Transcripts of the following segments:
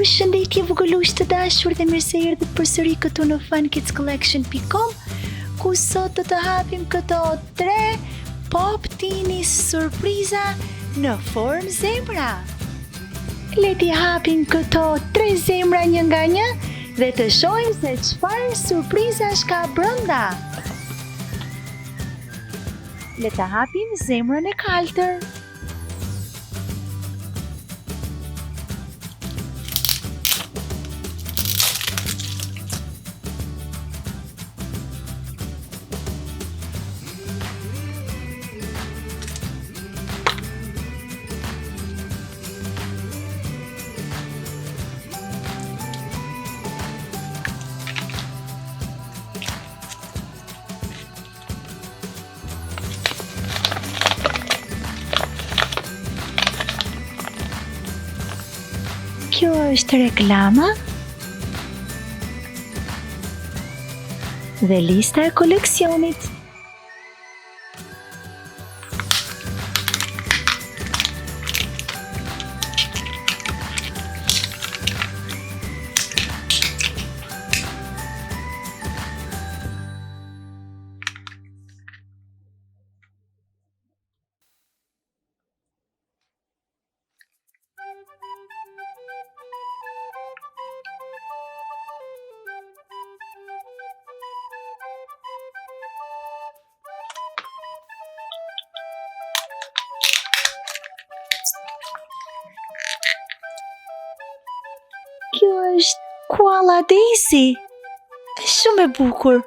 Përshëndetje vogëlush të dashur dhe mirë se erdhët përsëri këtu në funkidscollection.com, ku sot do të hapim këto 3 pop Teenies surpriza në formë zemra. Le t'i hapim këto 3 zemra një nga një dhe të shohim se çfarë surprizash ka brenda. Le të hapim zemrën e kaltër. Kjo është reklama dhe lista e koleksionit. Kjo është koala Disi. Shumë e bukur.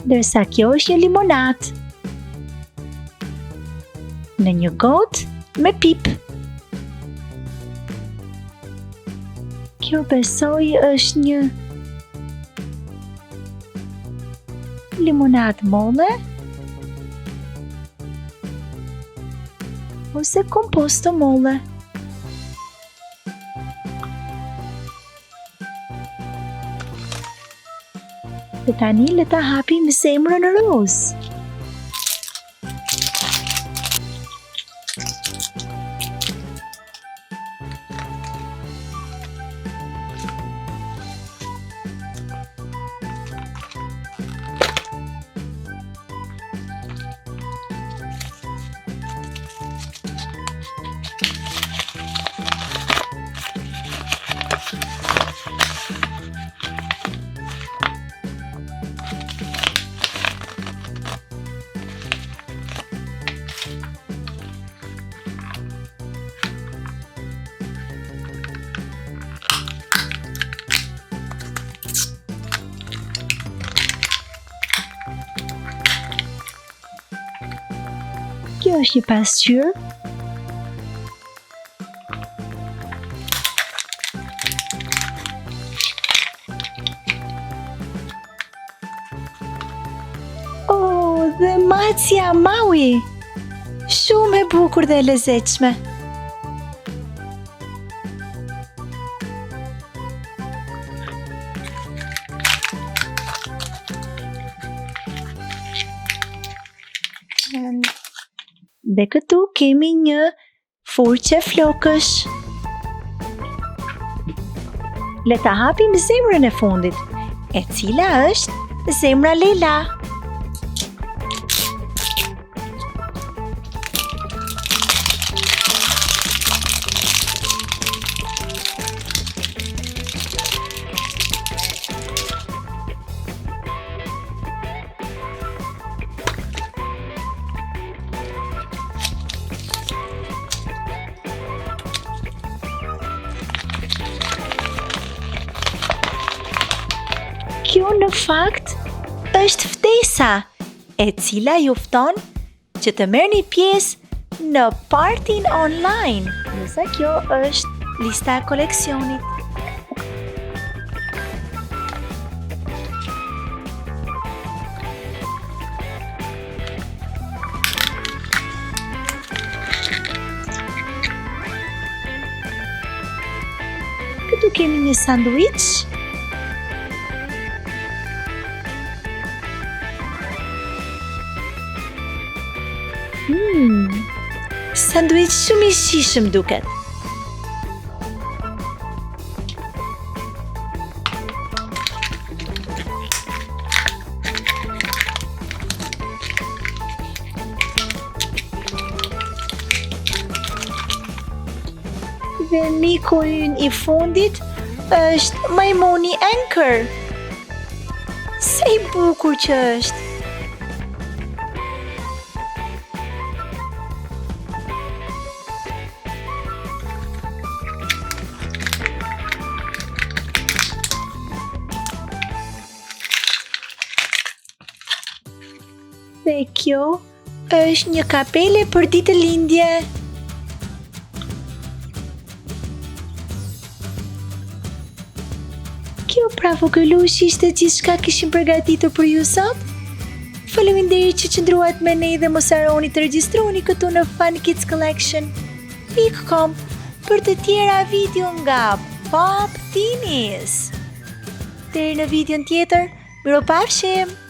Ndërsa kjo është një limonat në një gotë me pip. Kjo besoj është një limonad molle ose komposto molle. Dhe tani le ta hapim zemrën roz. Kjo është një pasqyrë. Oh, dhe macja maui. Shumë e bukur dhe e lezetshme. Dhe këtu kemi një furçe flokësh. Le ta hapim zemrën e fundit, e cila është zemra lela. Kjo në fakt është ftesa, e cila ju fton që të merrni pjesë në partin online. Nëse kjo është lista e koleksionit. kemi një sanduiç. Sanduiç shumë i shijshëm duket. Dhe miku ynë i fundit është majmuni anchor. Sa i bukur që është. Dhe kjo është një kapele për ditëlindje. Kjo pra vogëlushi ishte gjithçka kishim përgatitur për ju sot. Faleminderit që qëndruat me ne dhe mos harroni të regjistroni këtu në funkidscollection.com për të tjera video nga Teenies. Deri në videon tjetër, miropafshim!